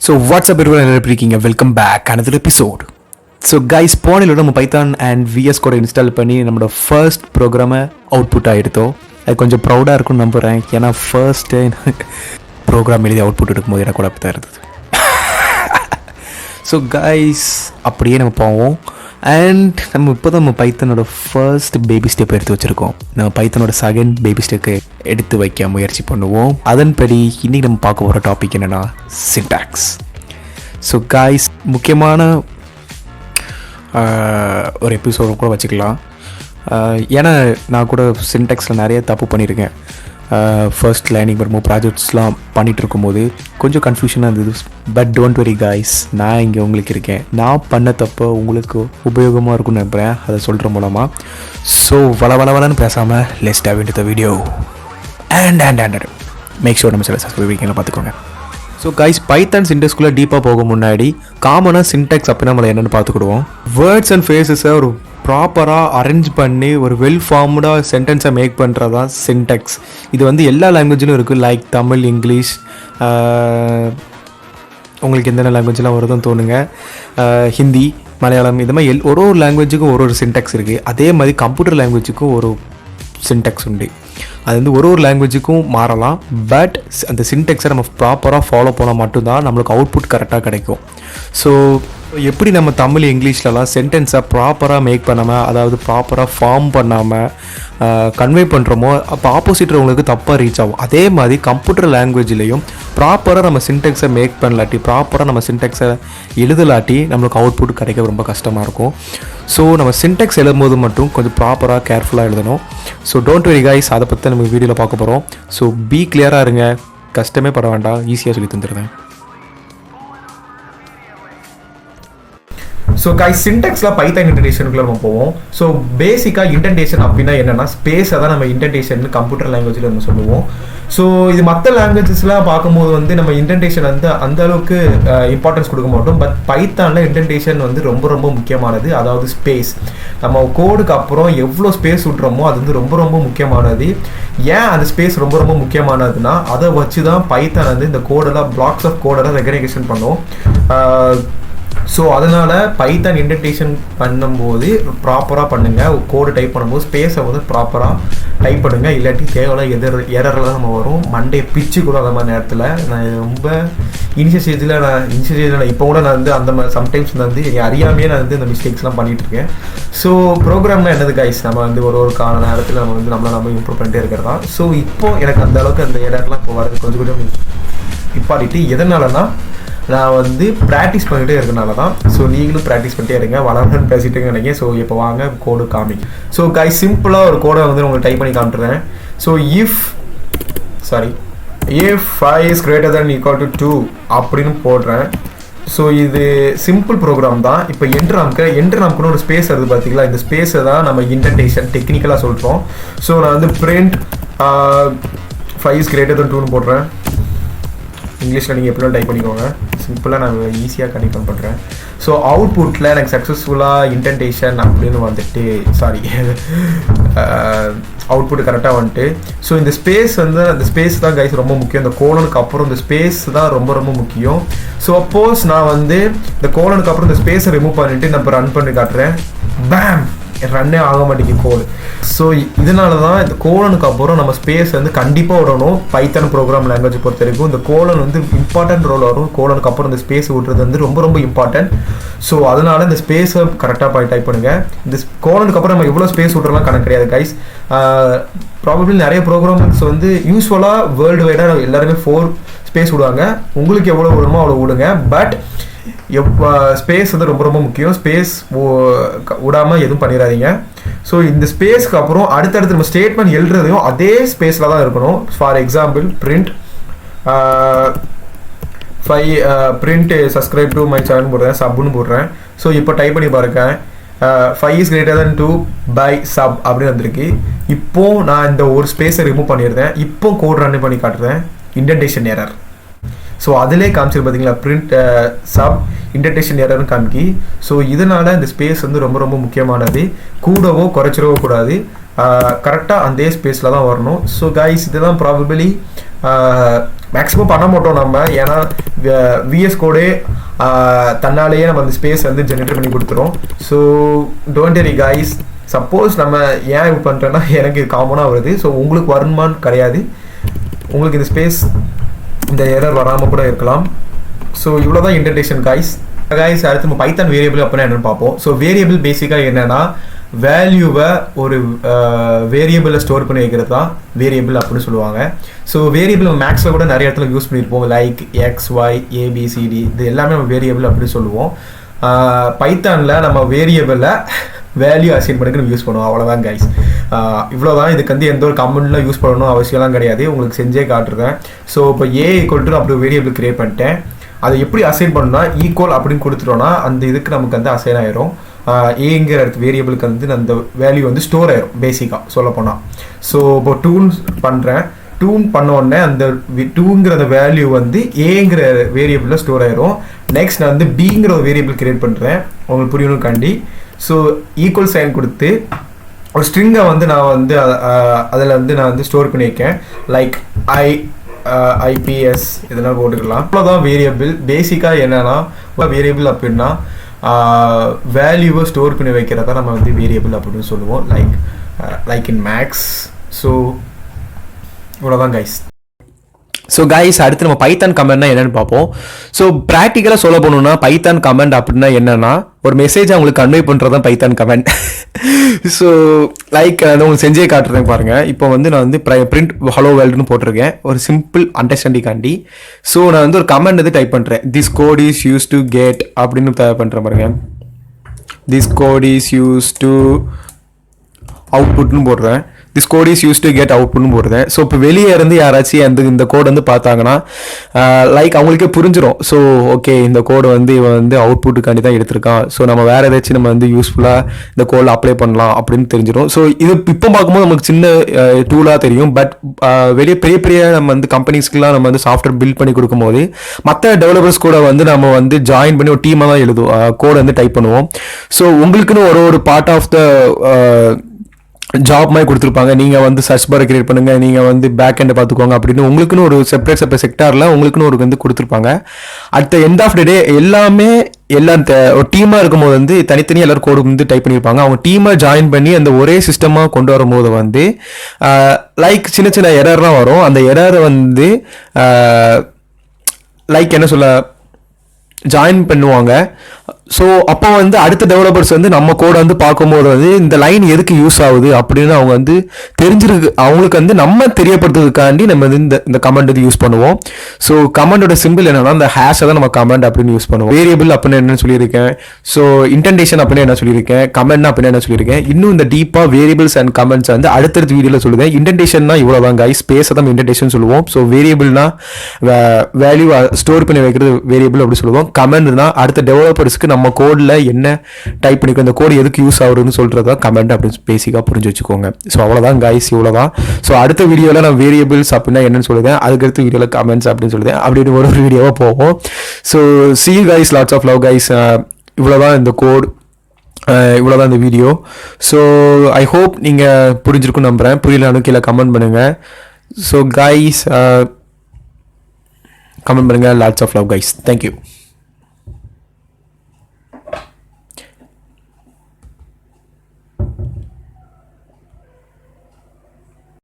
So what's up everyone, welcome back another episode. So guys, போனிலோட நம்ம Python and vs கோட install பண்ணி நம்மளோட first ப்ரோக்ராமை அவுட்புட் ஆகிடுத்தோம். அது கொஞ்சம் ப்ரௌடாக இருக்கும்னு நம்புகிறேன். ஏன்னா ஃபர்ஸ்ட்டு ப்ரோக்ராம் எழுதி அவுட்புட் எடுக்கும்போது எனக்கு கூட அப்படி தான் இருந்தது. ஸோ கைஸ், அப்படியே நம்ம போவோம். அண்ட் இப்போ தான் நம்ம பைத்தனோட ஃபர்ஸ்ட் பேபி ஸ்டெப் எடுத்து வச்சுருக்கோம். நம்ம பைத்தனோட செகண்ட் பேபி ஸ்டெப்பை எடுத்து வைக்க முயற்சி பண்ணுவோம். அதன்படி இன்றைக்கி நம்ம பார்க்க போகிற டாபிக் என்னென்னா சின்டாக்ஸ். ஸோ காய்ஸ், முக்கியமான ஒரு எபிசோடு கூட வச்சுக்கலாம். ஏன்னா நான் கூட சின்டாக்ஸில் நிறைய தப்பு பண்ணியிருக்கேன். ஃபர்ஸ்ட் லேர்னிங் வரும்போது ப்ராஜெக்ட்ஸ்லாம் பண்ணிகிட்டு இருக்கும்போது கொஞ்சம் கன்ஃபியூஷனாக இருந்தது. பட் டோன்ட் வெரி காய்ஸ், நான் இங்கே உங்களுக்கு இருக்கேன். நான் பண்ண தப்போ உங்களுக்கு உபயோகமாக இருக்கும்னு நம்புகிறேன் அதை சொல்கிற மூலமாக. ஸோ வளன்னு பேசாமல் let's dive into the video and make sure நம்ம சில சப்ஸ்கிரைபிங் பார்த்துக்கோங்க. ஸோ கைஸ், பைத்தான் சின்டாக்ஸ்குள்ளே டீப்பாக போக முன்னாடி காமனாக சின்டாக்ஸ் அப்படின்னா நம்மளை என்னென்னு பார்த்துக்கிடுவோம். வேர்ட்ஸ் அண்ட் ஃபேஸஸை ஒரு ப்ராப்பராக அரேஞ்ச் பண்ணி ஒரு வெல் ஃபார்ம்டாக சென்டென்ஸை மேக் பண்ணுறது தான் சின்டாக்ஸ். இது வந்து எல்லா லாங்குவேஜிலும் இருக்குது. லைக் தமிழ், இங்கிலீஷ், உங்களுக்கு எந்தெந்த லாங்குவேஜ்லாம் வருதுன்னு தோணுங்க, ஹிந்தி, மலையாளம், இது மாதிரி ஒரு லாங்குவேஜுக்கும் ஒரு சின்டாக்ஸ் இருக்குது. அதே மாதிரி கம்ப்யூட்டர் லாங்குவேஜுக்கும் ஒரு சின்டாக்ஸ் உண்டு. அது வந்து ஒரு லாங்குவேஜுக்கும் மாறலாம். பட் அந்த சின்டெக்ஸை நம்ம ப்ராப்பராக ஃபாலோ பண்ணால் மட்டும்தான் நம்மளுக்கு அவுட்புட் கரெக்டாக கிடைக்கும். ஸோ எப்படி நம்ம தமிழ், இங்கிலீஷ்லலாம் சென்டென்ஸை ப்ராப்பராக மேக் பண்ணாமல், அதாவது ப்ராப்பராக ஃபார்ம் பண்ணாமல் கன்வே பண்ணுறோமோ, அப்போ ஆப்போசிட் உங்களுக்கு தப்பாக ரீச் ஆகும். அதே மாதிரி கம்ப்யூட்டர் லாங்குவேஜ்லேயும் ப்ராப்பராக நம்ம சின்டெக்ஸை மேக் பண்ணலாட்டி, ப்ராப்பராக நம்ம சின்டெக்ஸை எழுதலாட்டி நம்மளுக்கு அவுட்புட் கிடைக்க ரொம்ப கஷ்டமாக இருக்கும். ஸோ நம்ம சின்டெக்ஸ் எழுதும்போது மட்டும் கொஞ்சம் ப்ராப்பராக கேர்ஃபுல்லாக எழுதணும். ஸோ டோன்ட் வெரி கைஸ், அதை பற்றி நம்ம வீடியோவில் பார்க்க போகிறோம். ஸோ பி கிளியராக இருங்க, கஷ்டமே பட வேண்டாம், ஈஸியாக சொல்லி தந்துடுவேன். ஸோ கைஸ், சின்டாக்ஸில் பைத்தான் இன்டென்டேஷனுக்குள்ள நம்ம போவோம். ஸோ பேசிக்காக இன்டென்டேஷன் அப்படின்னா என்னென்னா ஸ்பேஸை தான் நம்ம இன்டென்டேஷன் கம்ப்யூட்டர் லாங்குவேஜில் நம்ம சொல்லுவோம். ஸோ இது மற்ற லாங்குவேஜஸ்லாம் பார்க்கும்போது வந்து நம்ம இன்டென்டேஷன் வந்து அந்த அளவுக்கு இம்பார்ட்டன்ஸ் கொடுக்க மாட்டோம். பட் பைத்தானில் இன்டென்டேஷன் வந்து ரொம்ப முக்கியமானது. அதாவது ஸ்பேஸ், நம்ம கோடுக்கு அப்புறம் எவ்வளோ ஸ்பேஸ் விட்றோமோ அது வந்து ரொம்ப முக்கியமானது. ஏன் அந்த ஸ்பேஸ் ரொம்ப முக்கியமானதுன்னா, அதை வச்சு தான் பைத்தான் வந்து இந்த கோடெல்லாம் பிளாக்ஸ் ஆஃப் கோடெல்லாம் ரெகனைசேஷன் பண்ணும். ஸோ அதனால் பைத்தான் இன்டென்டேஷன் பண்ணும்போது ப்ராப்பராக பண்ணுங்கள். கோடு டைப் பண்ணும்போது ஸ்பேஸை வந்து ப்ராப்பராக டைப் பண்ணுங்கள். இல்லாட்டி தேவையில்ல எரர்லாம் நம்ம வரும். மண்டே பிச்சு கூட அந்த மாதிரி நேரத்தில் நான் ரொம்ப இனிஷியல் ஸ்டேஜில் நான் இப்போ கூட நான் வந்து அந்த மாதிரி சம்டைம்ஸ் வந்து அறியாமையே நான் வந்து இந்த மிஸ்டேக்ஸ்லாம் பண்ணிகிட்டு இருக்கேன். ஸோ ப்ரோக்ராம்லாம் என்னது கைஸ், நம்ம வந்து ஒரு கால நேரத்தில் நம்ம வந்து நம்ம இம்ப்ரூவ் பண்ணிட்டே இருக்கிறதா. ஸோ இப்போது எனக்கு அந்த அளவுக்கு அந்த எரர்லாம் இப்போ வரது கொஞ்சம் இப்பாடிட்டு எதனாலனா நான் வந்து ப்ராக்டிஸ் பண்ணிகிட்டே இருக்கனால தான். ஸோ நீங்களும் ப்ராக்டிஸ் பண்ணிட்டே இருங்க, வளர்ந்து பேசிட்டு நினைக்கிறேன். ஸோ இப்போ வாங்க கோடு காமிக்கு. ஸோ கைஸ், சிம்பிளாக ஒரு கோடை வந்து உங்களுக்கு டைப் பண்ணி காமிட்டுறேன். So if 5 is greater than equal to 2 அப்படின்னு போடுறேன். ஸோ இது சிம்பிள் ப்ரோக்ராம் தான். இப்போ என்ட்ரு நமக்குன்னு ஒரு ஸ்பேஸ் வருது பார்த்தீங்களா, இந்த ஸ்பேஸை தான் நம்ம இன்டென்டேஷன் டெக்னிக்கலாக சொல்கிறோம். ஸோ நான் வந்து print 5 is greater than 2ன்னு போடுறேன். இங்கிலீஷில் நீங்கள் எப்படிலாம் டைப் பண்ணிக்கோங்க, சிம்பிளாக நான் ஈஸியாக கனெக்ட் பண்ணுறேன். ஸோ அவுட்புட்டில் எனக்கு சக்ஸஸ்ஃபுல்லாக இன்டென்டேஷன் அப்படின்னு வந்துட்டு அவுட்புட் கரெக்டாக வந்துட்டு. ஸோ இந்த ஸ்பேஸ் வந்து அந்த ஸ்பேஸ் தான் கைஸ் ரொம்ப முக்கியம். இந்த கோலனுக்கு அப்புறம் இந்த ஸ்பேஸ் தான் ரொம்ப முக்கியம். ஸோ அப்போஸ் நான் வந்து இந்த கோலனுக்கு அப்புறம் இந்த ஸ்பேஸை ரிமூவ் பண்ணிவிட்டு நம்ம ரன் பண்ணி காட்டுறேன். பேம், ரன்னே ஆக மாட்டேங்குது கோடு. ஸோ இதனால தான் இந்த கோலனுக்கு அப்புறம் நம்ம ஸ்பேஸ் வந்து கண்டிப்பாக விடணும். பைத்தான் ப்ரோக்ராம் லாங்குவேஜ் பொறுத்த வரைக்கும் இந்த கோலன் வந்து இம்பார்ட்டன்ட் ரோல் வரும். கோலனுக்கு அப்புறம் இந்த ஸ்பேஸ் விடுறது வந்து ரொம்ப இம்பார்ட்டன்ட். ஸோ அதனால இந்த ஸ்பேஸை கரெக்டாக டைப் பண்ணுங்கள். இந்த கோலனுக்கு அப்புறம் நம்ம எவ்வளோ ஸ்பேஸ் விட்றலாம் கணக்கு கிடையாது கைஸ். ப்ராபப்ளி நிறைய ப்ரோக்ராம்ஸ் வந்து யூஸ்வலாக வேர்ல்டு வைடாக எல்லாருமே 4 ஸ்பேஸ் விடுவாங்க. உங்களுக்கு எவ்வளோ விடணுமோ அவ்வளோ விடுங்க. பட் ஸ்பேஸ் வந்து ரொம்ப முக்கியம். ஸ்பேஸ் விடாமல் எதுவும் பண்ணிடாதீங்க. ஸோ இந்த ஸ்பேஸ்க்கு அப்புறம் அடுத்தடுத்து நம்ம ஸ்டேட்மெண்ட் எழுதுறதையும் அதே ஸ்பேஸில் தான் இருக்கணும். For example print 5 subscribe to my channel போடுறேன், சப்னு போடுறேன். ஸோ இப்போ டைப் பண்ணி பாருங்க, 5 is greater than 2 by sub அப்படின்னு வந்திருக்கு. இப்போ நான் இந்த ஒரு ஸ்பேஸை ரிமூவ் பண்ணிடுறேன். இப்போ கோட் ரன் பண்ணி காட்டுறேன், இன்டென்டேஷன் எரர். ஸோ அதிலே காமிச்சிரு பார்த்தீங்களா, print sub இன்டென்டேஷன் எரர்னு காமிக்கி. ஸோ இதனால் இந்த ஸ்பேஸ் வந்து ரொம்ப முக்கியமானது. கூடவோ குறைச்சிடவோ கூடாது, கரெக்டாக அந்த ஸ்பேஸில் தான் வரணும். ஸோ கைஸ், இதுதான் ப்ராபபிளி மேக்ஸிமம் பண்ண மாட்டோம் நம்ம. ஏன்னா விஎஸ் கோடே தன்னாலேயே நம்ம அந்த ஸ்பேஸ் வந்து ஜென்ரேட் பண்ணி கொடுத்துரும். So don't worry guys, suppose நம்ம ஏன் இது பண்ணுறேன்னா எனக்கு காமனாக வருது. ஸோ உங்களுக்கு வருமானு கிடையாது, உங்களுக்கு இந்த ஸ்பேஸ் இந்த எரர் வராமல் கூட இருக்கலாம். ஸோ இவ்வளோ தான் இன்டென்டேஷன் கைஸ். அடுத்து நம்ம பைத்தான் வேரியபிள் அப்படின்னா என்னென்னு பார்ப்போம். ஸோ வேரியபிள் பேசிக்காக என்னென்னா வேல்யூவை ஒரு வேரியபிளில் ஸ்டோர் பண்ணி வைக்கிறது தான் வேரியபிள் அப்படின்னு சொல்லுவாங்க. ஸோ வேரியபிள் நம்ம மேக்ஸில் கூட நிறைய இடத்துல யூஸ் பண்ணியிருப்போம், லைக் எக்ஸ் ஒய் ஏபிசிடி, இது எல்லாமே நம்ம வேரியபிள் அப்படின்னு சொல்லுவோம். பைத்தானில் நம்ம வேரியபிளில் வேல்யூ அசைன் பண்ணிக்கு யூஸ் பண்ணுவோம். அவ்வளோதான் கைஸ், இவ்வளோதான். இதுக்கு வந்து எந்த ஒரு கமெண்ட்லாம் யூஸ் பண்ணணும் அவசியம்லாம் கிடையாது, உங்களுக்கு செஞ்சே காட்டுறேன். ஸோ இப்போ ஏ ஈக்குவல் டு அப்படி வேரியபிள் கிரியேட் பண்ணிட்டேன். அதை எப்படி அசைன் பண்ணணும்னா ஈக்குவல் அப்படின்னு கொடுத்துட்டோன்னா அந்த இதுக்கு நமக்கு வந்து அசைன் ஆயிரும். ஏங்கிற இடத்து வேரியபிளுக்கு வந்து அந்த வேல்யூ வந்து ஸ்டோர் ஆயிரும் பேசிக்காக சொல்ல போனால். ஸோ இப்போ டூன் பண்ணுறேன், டூன் பண்ணோடனே அந்த டூங்கிற அந்த வேல்யூ வந்து ஏங்கிற வேரியபிளில் ஸ்டோர் ஆயிரும். நெக்ஸ்ட் நான் வந்து பிங்கிற ஒரு வேரியபிள் கிரியேட் பண்ணுறேன் உங்களுக்கு புரியணும்காண்டி. ஸோ ஈக்குவல் சைன் கொடுத்து ஒரு ஸ்ட்ரிங்கை வந்து நான் வந்து அதில் வந்து நான் வந்து ஸ்டோர் பண்ணியிருக்கேன், லைக் ஐபிஎஸ் இதெல்லாம் போட்டுக்கலாம். அவ்வளோதான் வேரியபிள். பேசிக்காக என்னன்னா வேரியபிள் அப்படின்னா வேல்யூவை ஸ்டோர் பண்ணி வைக்கிறதா நம்ம வந்து வேரியபிள் அப்படின்னு சொல்லுவோம், லைக் இன் மேக்ஸ். ஸோ இவ்வளோதான் கைஸ். ஸோ கைஸ், அடுத்து நம்ம பைத்தான் கமெண்ட்னா என்னென்னு பார்ப்போம். ஸோ ப்ராக்டிக்கலாக சொல்ல போகணுன்னா பைத்தான் கமெண்ட் அப்படின்னா என்னென்னா ஒரு மெசேஜ் அவங்களுக்கு கன்வே பண்ணுறது தான் பைத்தான் கமெண்ட். ஸோ லைக் நான் உங்களுக்கு செஞ்சே காட்டுறேன் பாருங்கள். இப்போ வந்து நான் வந்து பிரிண்ட் ஹலோ வேர்ல்டுன்னு போட்டிருக்கேன் ஒரு சிம்பிள் அண்டர்ஸ்டாண்டிங்காண்டி. ஸோ நான் வந்து ஒரு கமெண்ட் வந்து டைப் பண்ணுறேன், this code is use to get அப்படின்னு டைப் பண்ணுறேன் பாருங்க. This code is use to அவுட்புட்னு போடுறேன், this code is use to get அவுட்புட்னு போடுறேன். ஸோ இப்போ வெளியே இருந்து யாராச்சும் இந்த கோட் வந்து பார்த்தாங்கன்னா லைக் அவங்களுக்கே புரிஞ்சிடும். ஸோ ஓகே, இந்த கோடு வந்து இவன் வந்து அவுட்புட்டுக்காண்டி தான் எடுத்திருக்கான், ஸோ நம்ம வேறு ஏதாச்சும் நம்ம வந்து யூஸ்ஃபுல்லாக இந்த கோடில் அப்ளை பண்ணலாம் அப்படின்னு தெரிஞ்சிடும். ஸோ இது இப்போ பார்க்கும்போது நமக்கு சின்ன டூலாக தெரியும், பட் வெளியே பெரிய பெரிய நம்ம வந்து கம்பெனிஸ்க்குலாம் நம்ம வந்து சாஃப்ட்வேர் பில்ட் பண்ணி கொடுக்கும்போது மற்ற டெவலப்பர்ஸ் கூட வந்து நம்ம வந்து ஜாயின் பண்ணி ஒரு டீமாக தான் எழுதுவோம், கோடை வந்து டைப் பண்ணுவோம். ஸோ உங்களுக்குன்னு ஒரு பார்ட் ஆஃப் த ஜாப் மாதிரி கொடுத்துருப்பாங்க, நீங்கள் வந்து சர்ச் பாரை கிரியேட் பண்ணுங்கள், நீங்கள் வந்து பேக் எண்டை பார்த்துக்கோங்க அப்படின்னு உங்களுக்குன்னு ஒரு செப்பரேட் செக்டாரில் உங்களுக்குன்னு ஒரு வந்து கொடுத்துருப்பாங்க. At the end of the day எல்லாமே எல்லாம் ஒரு டீமாக இருக்கும்போது வந்து தனித்தனியாக எல்லாரும் கோடு வந்து டைப் பண்ணியிருப்பாங்க. அவங்க டீமாக ஜாயின் பண்ணி அந்த ஒரே சிஸ்டமாக கொண்டு வரும்போது வந்து லைக் சின்ன சின்ன எரர்லாம் வரும். அந்த எரரை வந்து லைக் என்ன சொல்ல ஜாயின் பண்ணுவாங்க. ஸோ அப்போ வந்து அடுத்த டெவலப்பர்ஸ் வந்து நம்ம கோடை வந்து பார்க்கும்போது வந்து இந்த லைன் எதுக்கு யூஸ் ஆகுது அப்படின்னு அவங்க வந்து தெரிஞ்சிருக்கு, அவங்களுக்கு வந்து நம்ம தெரியப்படுத்துறதுக்காண்டி நம்ம வந்து இந்த கமெண்ட் வந்து யூஸ் பண்ணுவோம். ஸோ கமெண்டோட சிம்பிள் என்னன்னா இந்த ஹேஷை தான் நம்ம கமெண்ட் அப்படின்னு யூஸ் பண்ணுவோம். வேரியபிள் அப்படின்னு என்ன சொல்லியிருக்கேன், ஸோ இன்டென்டேஷன் அப்படின்னு என்ன சொல்லியிருக்கேன், கமெண்ட் அப்படின்னு என்ன சொல்லியிருக்கேன். இன்னும் இந்த டீப்பாக வேரியபிள்ஸ் அண்ட் கமெண்ட்ஸ் வந்து அடுத்தடுத்த வீடியோவில் சொல்லுவேன். இன்டென்டேஷன்னா இவ்வளோதான் கைஸ், ஸ்பேஸை தான் இன்டென்டேஷன் சொல்லுவோம். ஸோ வேரியபிள்னா வேல்யூ ஸ்டோர் பண்ணி வைக்கிறது வேரியபிள் அப்படி சொல்லுவோம். கமெண்ட்னா அடுத்த டெவலப்பர்ஸ்க்கு நம்ம கோடில் என்ன டைப் பண்ணிக்கோ, இந்த கோடு எதுக்கு யூஸ் ஆகுதுன்னு சொல்கிறது தான் கமெண்ட் அப்படின்னு பேசிக்காக புரிஞ்சு வச்சுக்கோங்க. ஸோ அவ்வளோதான் கைஸ், இவ்வளோதான். ஸோ அடுத்த வீடியோவில் நான் வேரியபிள்ஸ் அப்படின்னா என்னன்னு சொல்லுவேன், அதுக்கடுத்த வீடியோவில் கமெண்ட்ஸ் அப்படின்னு சொல்லுவேன், அப்படின்னு ஒரு வீடியோவாக போவோம். So see you guys, lots of love guys. இவ்வளோதான் இந்த கோட், இவ்வளோதான் இந்த வீடியோ. ஸோ ஐ ஹோப் நீங்கள் புரிஞ்சிருக்குன்னு நம்புகிறேன். புரியலனாலும் கீழே கமெண்ட் பண்ணுங்கள். ஸோ கைஸ் கமெண்ட் பண்ணுங்கள். Lots of love guys, thank you.